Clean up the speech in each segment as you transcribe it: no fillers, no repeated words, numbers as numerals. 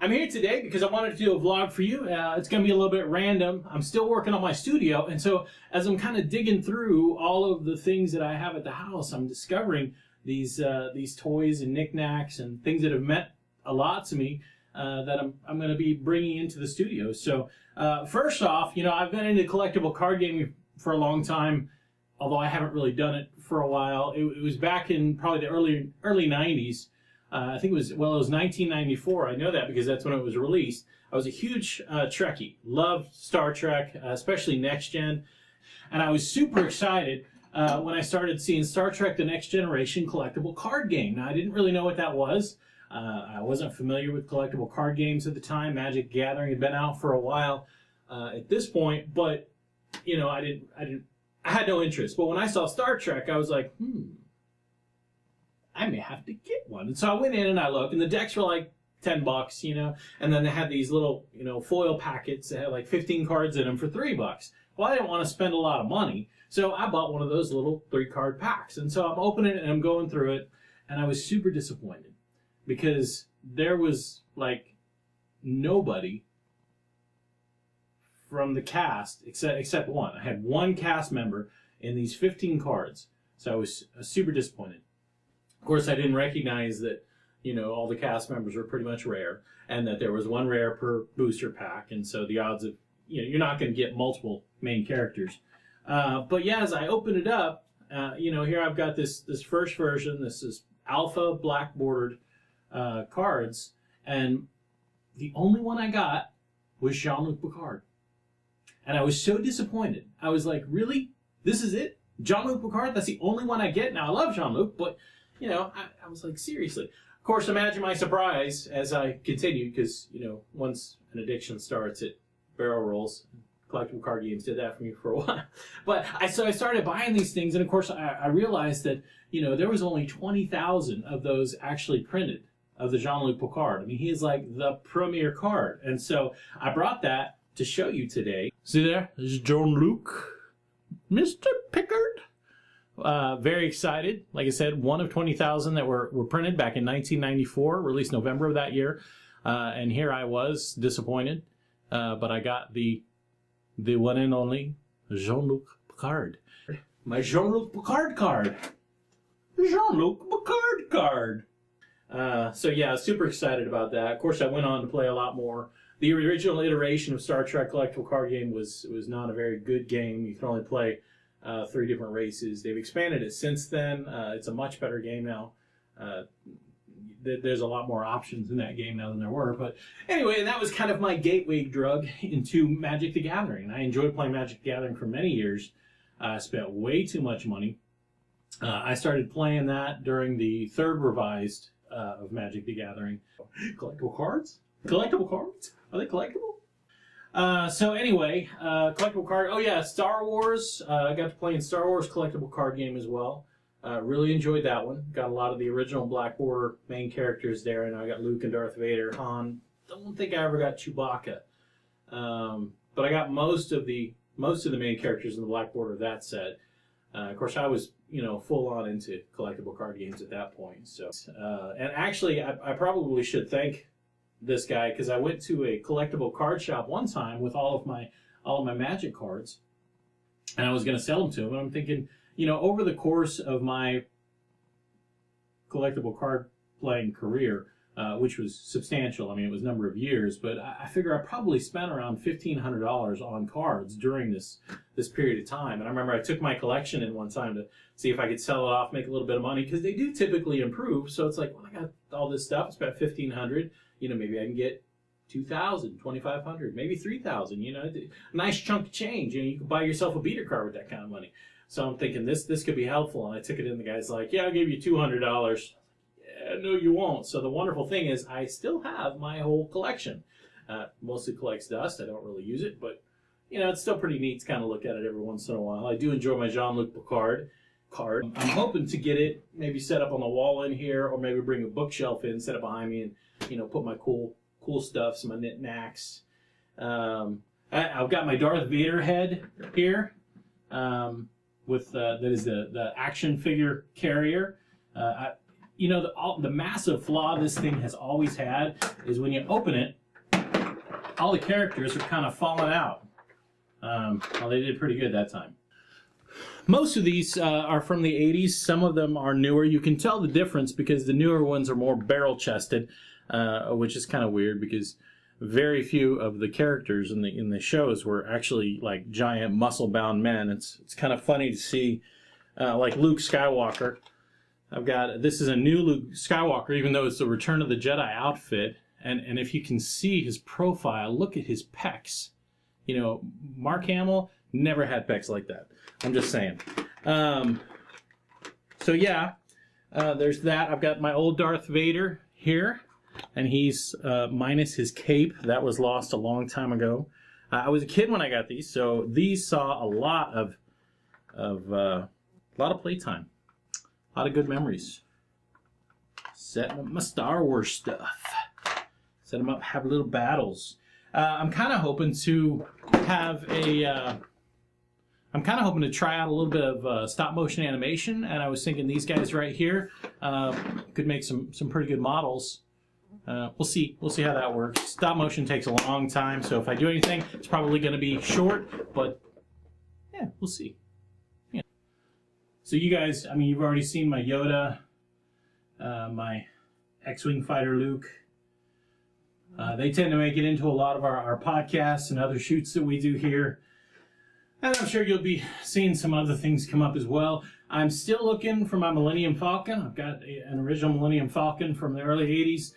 I'm here today because I wanted to do a vlog for you. It's going to be a little bit random. I'm still working on my studio, and so as I'm kind of digging through all of the things that I have at the house, I'm discovering these toys and knickknacks and things that have meant a lot to me that I'm going to be bringing into the studio. So first off, you know, I've been into collectible card gaming for a long time, although I haven't really done it for a while. It was back in probably the early 90s. I think it was 1994. I know that because that's when it was released. I was a huge Trekkie. Loved Star Trek, especially Next Gen. And I was super excited when I started seeing Star Trek The Next Generation collectible card game. Now, I didn't really know what that was. I wasn't familiar with collectible card games at the time. Magic the Gathering had been out for a while at this point, but you know, I had no interest. But when I saw Star Trek, I was like, I may have to get one. And so I went in and I looked, and the decks were like $10, you know, and then they had these little, you know, foil packets that had like 15 cards in them for $3. Well, I didn't want to spend a lot of money, so I bought one of those little 3-card packs. And so I'm opening it and I'm going through it, and I was super disappointed because there was like nobody from the cast except one. I had one cast member in these 15 cards, so I was super disappointed. Of course, I didn't recognize that, you know, all the cast members were pretty much rare, and that there was one rare per booster pack, and so the odds of, you know, you're not going to get multiple main characters. But yeah, as I open it up, you know, here I've got this first version. This is alpha black bordered cards, and the only one I got was Jean-Luc Picard. And I was so disappointed. I was like, really? This is it? Jean-Luc Picard? That's the only one I get? Now, I love Jean-Luc, but, you know, I was like, seriously. Of course, imagine my surprise as I continued, because, you know, once an addiction starts, it barrel rolls. Collectible card games did that for me for a while. But so I started buying these things, and of course, I realized that, you know, there was only 20,000 of those actually printed of the Jean-Luc Picard. I mean, he is like the premier card. And so I brought that to show you today. See there? This is Jean-Luc. Mr. Pickard. Very excited. Like I said, one of 20,000 that were printed back in 1994, released November of that year. And here I was, disappointed. But I got the one and only Jean-Luc Picard. My Jean-Luc Picard card. Jean-Luc Picard card. So yeah, super excited about that. Of course, I went on to play a lot more. The original iteration of Star Trek collectible card game was not a very good game. You can only play 3 different races. They've expanded it since then. It's a much better game now. There's a lot more options in that game now than there were. But anyway, that was kind of my gateway drug into Magic the Gathering. I enjoyed playing Magic the Gathering for many years. I spent way too much money. I started playing that during the 3rd revised of Magic the Gathering. Collectible cards? Collectible cards? Are they collectible? So anyway, collectible card. Oh yeah, Star Wars. I got to play in Star Wars collectible card game as well. Really enjoyed that one. Got a lot of the original black border main characters there, and I got Luke and Darth Vader. Han. Don't think I ever got Chewbacca, but I got most of the main characters in the black border of that set. Of course, I was, you know, full on into collectible card games at that point. So, and actually, I probably should thank this guy, because I went to a collectible card shop one time with all of my Magic cards, and I was going to sell them to him. And I'm thinking, you know, over the course of my collectible card playing career, which was substantial. I mean, it was a number of years, but I figure I probably spent around $1,500 on cards during this period of time. And I remember I took my collection in one time to see if I could sell it off, make a little bit of money, because they do typically improve. So it's like, well, I got all this stuff. I spent $1,500. You know, maybe I can get $2,000, $2,500, maybe $3,000. You know, a nice chunk of change. You know, you can buy yourself a beater card with that kind of money. So I'm thinking this could be helpful, and I took it in. The guy's like, "Yeah, I'll give you $200." Yeah, no, you won't. So the wonderful thing is, I still have my whole collection. Mostly collects dust. I don't really use it, but you know, it's still pretty neat to kind of look at it every once in a while. I do enjoy my Jean-Luc Picard card. I'm hoping to get it maybe set up on the wall in here, or maybe bring a bookshelf in, set it behind me, and you know, put my cool stuff, some of my knickknacks. I've got my Darth Vader head here. With that is the action figure carrier. you know, the massive flaw this thing has always had is when you open it, all the characters are kind of falling out. Well, they did pretty good that time. Most of these are from the 80s. Some of them are newer. You can tell the difference because the newer ones are more barrel-chested, which is kind of weird because very few of the characters in the shows were actually like giant muscle-bound men. It's kind of funny to see, like Luke Skywalker. This is a new Luke Skywalker, even though it's the Return of the Jedi outfit. And if you can see his profile, look at his pecs. You know, Mark Hamill never had pecs like that. I'm just saying. So yeah, there's that. I've got my old Darth Vader here, and he's minus his cape. That was lost a long time ago. I was a kid when I got these, so these saw a lot of playtime, a lot of good memories. Setting up my Star Wars stuff. Set them up, have little battles. I'm kind of hoping to have a. I'm kind of hoping to try out a little bit of stop motion animation, and I was thinking these guys right here could make some pretty good models. We'll see how that works. Stop motion takes a long time, so if I do anything, it's probably going to be short, but yeah, we'll see. Yeah. So you guys, I mean, you've already seen my Yoda, my X-Wing fighter Luke. They tend to make it into a lot of our podcasts and other shoots that we do here. And I'm sure you'll be seeing some other things come up as well. I'm still looking for my Millennium Falcon. I've got an original Millennium Falcon from the early 80s.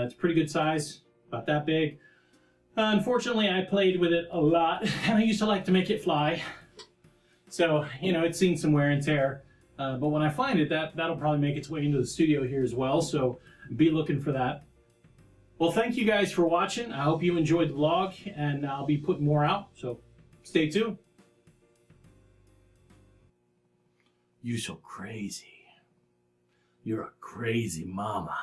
It's pretty good size, about that big. Unfortunately, I played with it a lot, and I used to like to make it fly. So, you know, it's seen some wear and tear. But when I find it, that'll probably make its way into the studio here as well, so be looking for that. Well, thank you guys for watching. I hope you enjoyed the vlog, and I'll be putting more out, so stay tuned. You so crazy. You're a crazy mama.